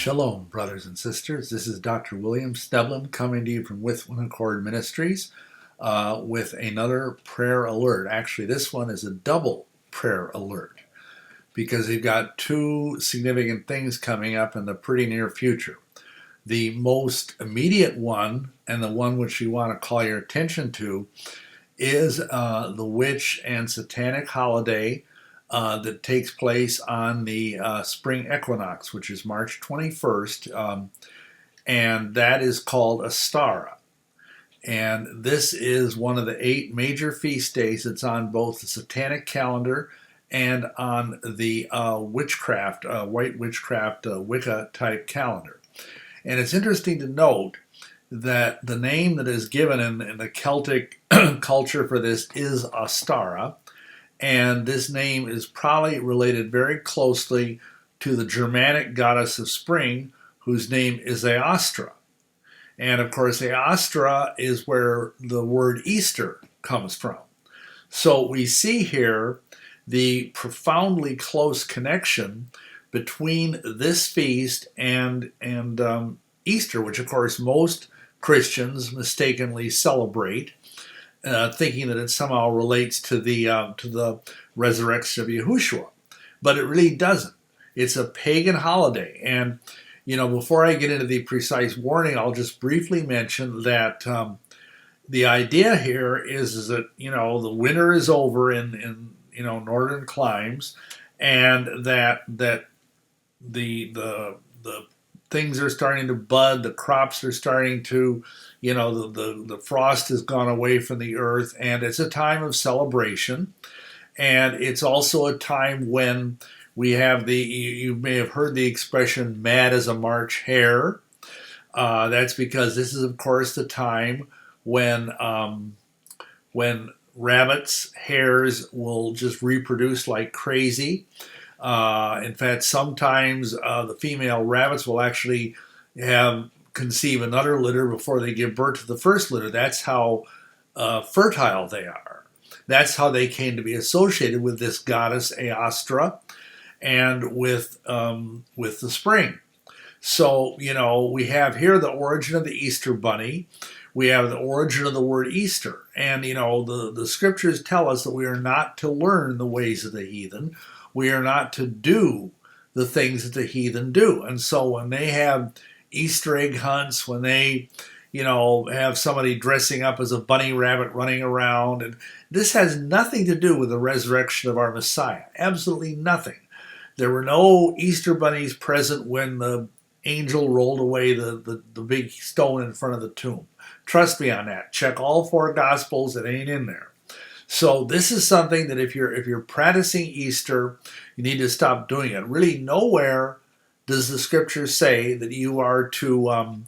Shalom, brothers and sisters. This is Dr. William Schnoebelen coming to you from With One Accord Ministries with another prayer alert. Actually, this one is a double prayer alert because we've got two significant things coming up in the pretty near future. The most immediate one, and the one which we want to call your attention to, is the witch and satanic holiday that takes place on the spring equinox, which is March 21st, and that is called Ostara. And this is one of the 8 major feast days that's on both the satanic calendar and on the witchcraft, white witchcraft, Wicca type calendar. And it's interesting to note that the name that is given in the Celtic culture for this is Ostara. And this name is probably related very closely to the Germanic goddess of spring, whose name is Ostara. And of course, Ostara is where the word Easter comes from. So we see here the profoundly close connection between this feast and Easter, which of course most Christians mistakenly celebrate, thinking that it somehow relates to the resurrection of Yahushua, but it really doesn't. It's a pagan holiday, and before I get into the precise warning, I'll just briefly mention that the idea here is that the winter is over in northern climes, and that the things are starting to bud, the crops are starting to, the frost has gone away from the earth, and it's a time of celebration. And it's also a time when we have you may have heard the expression mad as a March hare. That's because this is, of course, the time when rabbits, hares will just reproduce like crazy. In fact, sometimes the female rabbits will actually conceive another litter before they give birth to the first litter. That's how fertile they are. That's how they came to be associated with this goddess Ostara and with the spring. So, we have here the origin of the Easter bunny. We have the origin of the word Easter. And, the scriptures tell us that we are not to learn the ways of the heathen. We are not to do the things that the heathen do. And so when they have Easter egg hunts, when they, have somebody dressing up as a bunny rabbit running around, and this has nothing to do with the resurrection of our Messiah. Absolutely nothing. There were no Easter bunnies present when the angel rolled away the big stone in front of the tomb. Trust me on that. Check all 4 Gospels. It ain't in there. So this is something that if you're practicing Easter, you need to stop doing it. Really, nowhere does the scripture say that you are to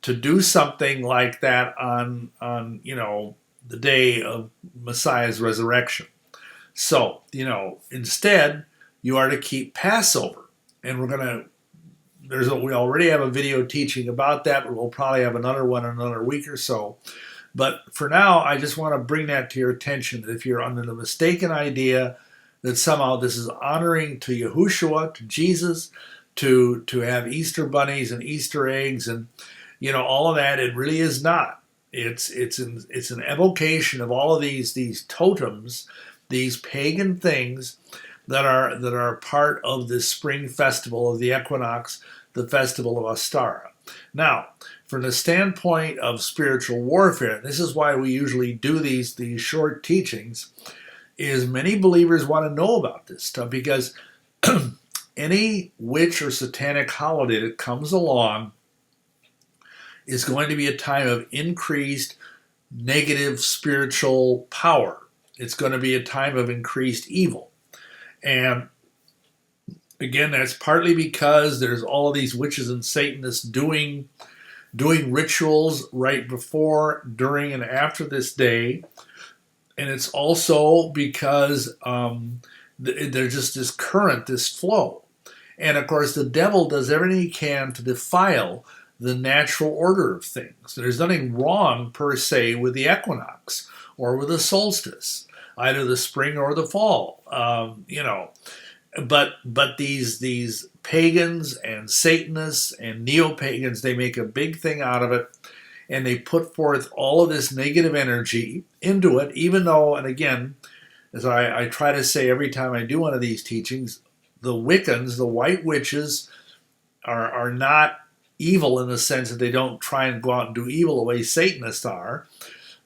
do something like that on the day of Messiah's resurrection. So instead you are to keep Passover, and we already have a video teaching about that, but we'll probably have another one in another week or so. But for now, I just want to bring that to your attention, that if you're under the mistaken idea that somehow this is honoring to Yahushua, to Jesus, to have Easter bunnies and Easter eggs and all of that, it really is not. It's an evocation of all of these totems, these pagan things that are part of this spring festival of the equinox, the festival of Ostara. Now, from the standpoint of spiritual warfare, this is why we usually do these short teachings, is many believers want to know about this stuff, because any witch or satanic holiday that comes along is going to be a time of increased negative spiritual power. It's going to be a time of increased evil. And again, that's partly because there's all of these witches and Satanists doing rituals right before, during, and after this day. And it's also because there's just this current, this flow. And of course, the devil does everything he can to defile the natural order of things. There's nothing wrong per se with the equinox or with the solstice, either the spring or the fall. But these pagans and Satanists and neo-pagans, they make a big thing out of it, and they put forth all of this negative energy into it, even though, and again, as I try to say every time I do one of these teachings, the wiccans, the white witches, are not evil in the sense that they don't try and go out and do evil the way Satanists are,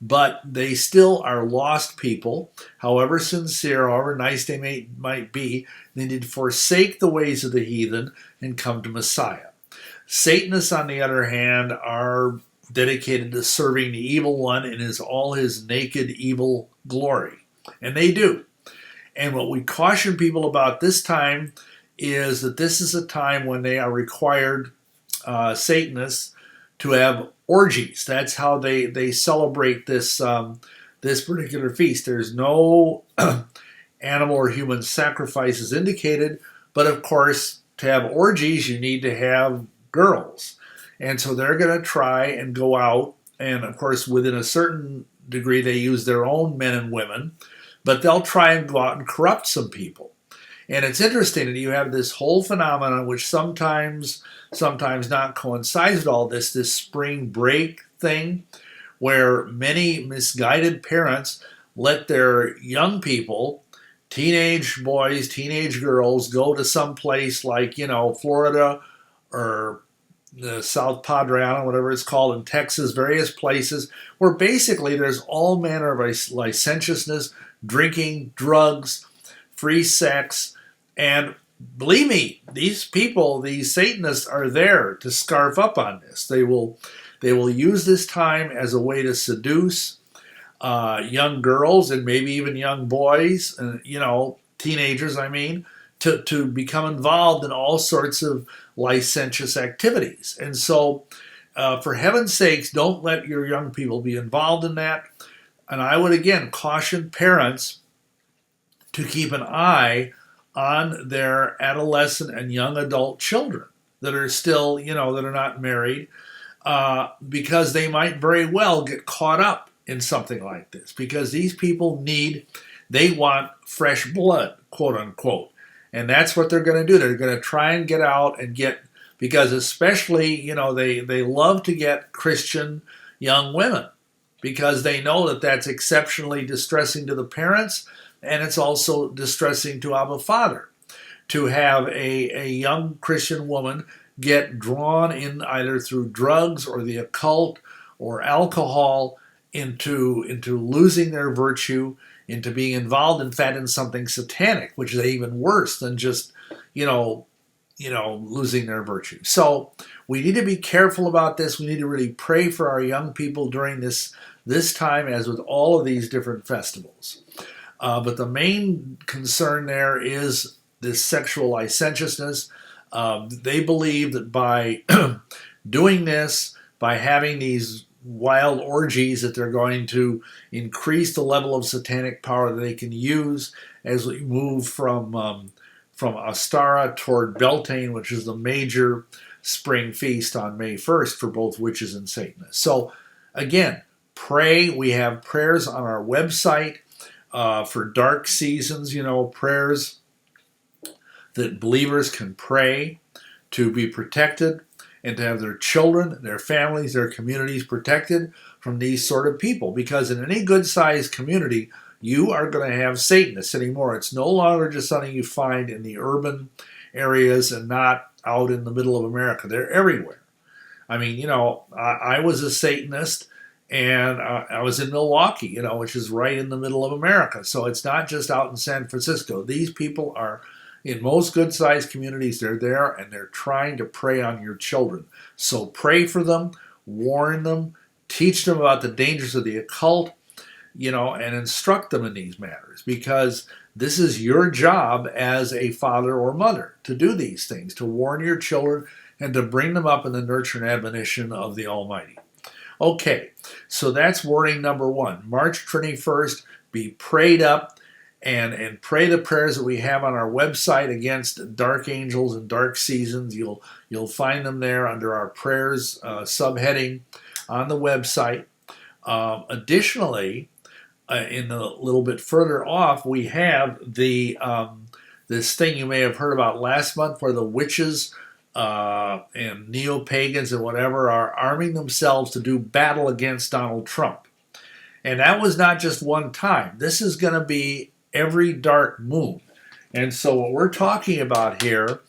but they still are lost people, however sincere, however nice they might be. They need to forsake the ways of the heathen and come to Messiah. Satanists, on the other hand, are dedicated to serving the evil one in all his naked evil glory. And they do. And what we caution people about this time is that this is a time when they are required, Satanists, to have orgies. That's how they celebrate this this particular feast. There's no animal or human sacrifices indicated, but of course, to have orgies, you need to have girls. And so they're going to try and go out, and of course, within a certain degree, they use their own men and women, but they'll try and go out and corrupt some people. And it's interesting that you have this whole phenomenon, which sometimes not coincides with all this spring break thing, where many misguided parents let their young people, teenage boys, teenage girls, go to some place like, Florida or the South Padre Island, whatever it's called, in Texas, various places, where basically there's all manner of licentiousness, drinking, drugs, free sex, and believe me, these people, these Satanists, are there to scarf up on this. They will use this time as a way to seduce young girls and maybe even young boys, teenagers, to become involved in all sorts of licentious activities. And so, for heaven's sakes, don't let your young people be involved in that. And I would, again, caution parents to keep an eye on their adolescent and young adult children that are still, that are not married, because they might very well get caught up in something like this, because these people they want fresh blood, quote unquote. And that's what they're going to do. They're going to try and get out and because especially, they love to get Christian young women, because they know that that's exceptionally distressing to the parents, and it's also distressing to Abba Father to have a young Christian woman get drawn in either through drugs or the occult or alcohol into losing their virtue, into being involved, in fact, in something satanic, which is even worse than just, losing their virtue. So we need to be careful about this. We need to really pray for our young people during this time, as with all of these different festivals. But the main concern there is this sexual licentiousness. They believe that by doing this, by having these wild orgies, that they're going to increase the level of satanic power that they can use as we move from Ostara toward Beltane, which is the major spring feast on May 1st for both witches and Satanists. So again, pray. We have prayers on our website for dark seasons, prayers that believers can pray to be protected and to have their children, their families, their communities protected from these sort of people. Because in any good-sized community, you are going to have Satanists anymore. It's no longer just something you find in the urban areas and not out in the middle of America. They're everywhere. I was a Satanist, and I was in Milwaukee, which is right in the middle of America. So it's not just out in San Francisco. These people are, in most good-sized communities, they're there, and they're trying to prey on your children. So pray for them, warn them, teach them about the dangers of the occult, and instruct them in these matters, because this is your job as a father or mother to do these things, to warn your children and to bring them up in the nurture and admonition of the Almighty. Okay, so that's warning number 1. March 21st, be prayed up and pray the prayers that we have on our website against dark angels and dark seasons. You'll find them there under our prayers subheading on the website. Additionally, in a little bit further off, we have the this thing you may have heard about last month where the witches and neo-pagans and whatever are arming themselves to do battle against Donald Trump. And that was not just one time. This is going to be every dark moon. And so what we're talking about here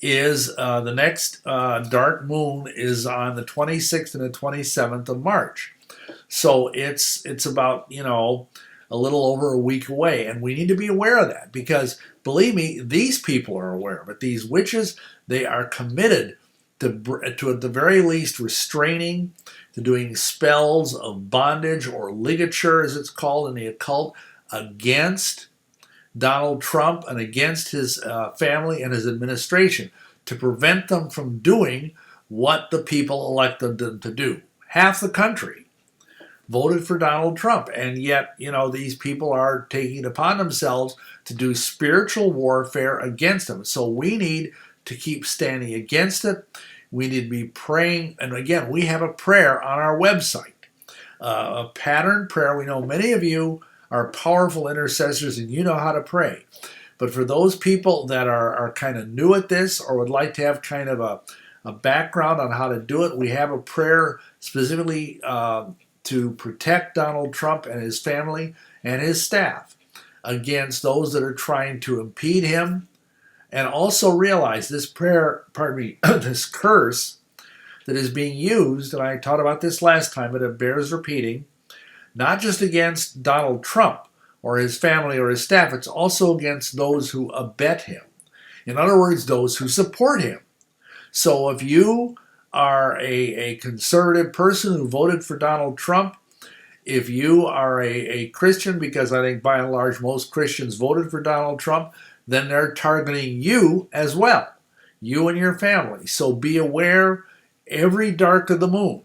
is the next dark moon is on the 26th and the 27th of March. So it's about, a little over a week away. And we need to be aware of that because, believe me, these people are aware of it. These witches, they are committed to at the very least restraining, to doing spells of bondage or ligature, as it's called in the occult, against Donald Trump and against his family and his administration to prevent them from doing what the people elected them to do. Half the country voted for Donald Trump, and yet, these people are taking it upon themselves to do spiritual warfare against him. So we need to keep standing against it. We need to be praying, and again, we have a prayer on our website, a pattern prayer. We know many of you are powerful intercessors and you know how to pray. But for those people that are kind of new at this or would like to have kind of a background on how to do it, we have a prayer specifically to protect Donald Trump and his family and his staff against those that are trying to impede him. And also realize this prayer, this curse that is being used, and I taught about this last time, but it bears repeating, not just against Donald Trump or his family or his staff, it's also against those who abet him. In other words, those who support him. So if you are a conservative person who voted for Donald Trump, if you are a Christian, because I think by and large most Christians voted for Donald Trump, then they're targeting you as well, you and your family. So be aware every dark of the moon.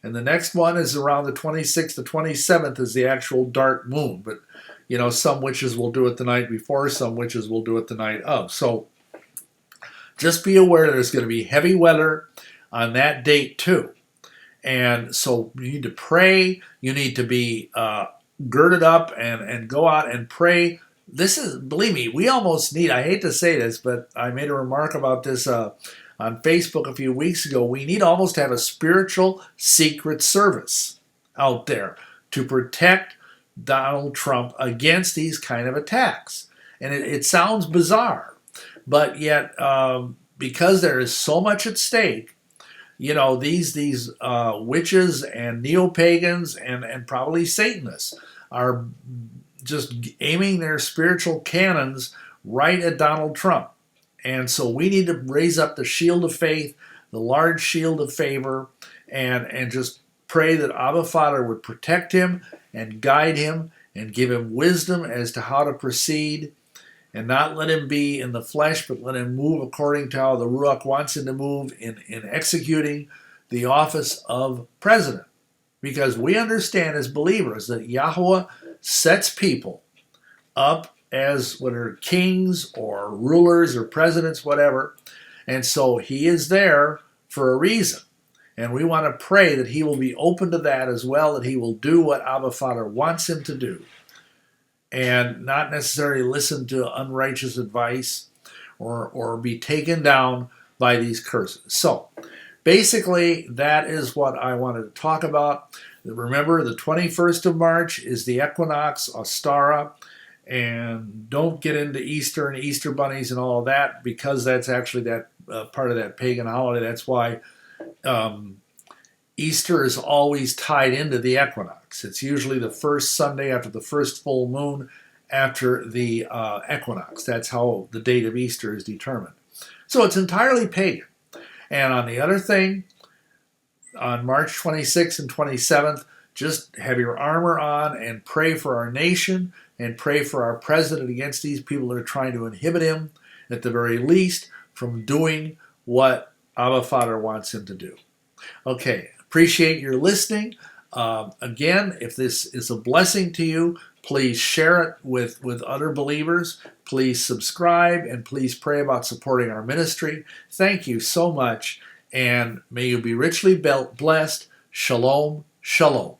And the next one is around the 26th to 27th is the actual dark moon. But, some witches will do it the night before, some witches will do it the night of. So just be aware there's going to be heavy weather on that date too. And so you need to pray. You need to be girded up and go out and pray. This is, believe me, we almost need, I hate to say this, but I made a remark about this on Facebook a few weeks ago. We need almost to have a spiritual secret service out there to protect Donald Trump against these kind of attacks. And it sounds bizarre, but yet because there is so much at stake, these witches and neo-pagans and probably Satanists are just aiming their spiritual cannons right at Donald Trump. And so we need to raise up the shield of faith, the large shield of favor, and just pray that Abba Father would protect him and guide him and give him wisdom as to how to proceed and not let him be in the flesh, but let him move according to how the Ruach wants him to move in executing the office of president. Because we understand as believers that Yahweh sets people up as whether kings or rulers or presidents, whatever. And so he is there for a reason. And we want to pray that he will be open to that as well, that he will do what Abba Father wants him to do and not necessarily listen to unrighteous advice or be taken down by these curses. So basically, that is what I wanted to talk about. Remember, the 21st of March is the equinox, Ostara, and don't get into Easter and Easter bunnies and all of that because that's actually that part of that pagan holiday. That's why Easter is always tied into the equinox. It's usually the first Sunday after the first full moon after the equinox. That's how the date of Easter is determined. So it's entirely pagan. And on the other thing, on March 26th and 27th, just have your armor on and pray for our nation and pray for our president against these people that are trying to inhibit him, at the very least, from doing what Abba Father wants him to do. Okay, appreciate your listening. Again, if this is a blessing to you, please share it with other believers. Please subscribe and please pray about supporting our ministry. Thank you so much, and may you be richly blessed. Shalom, shalom.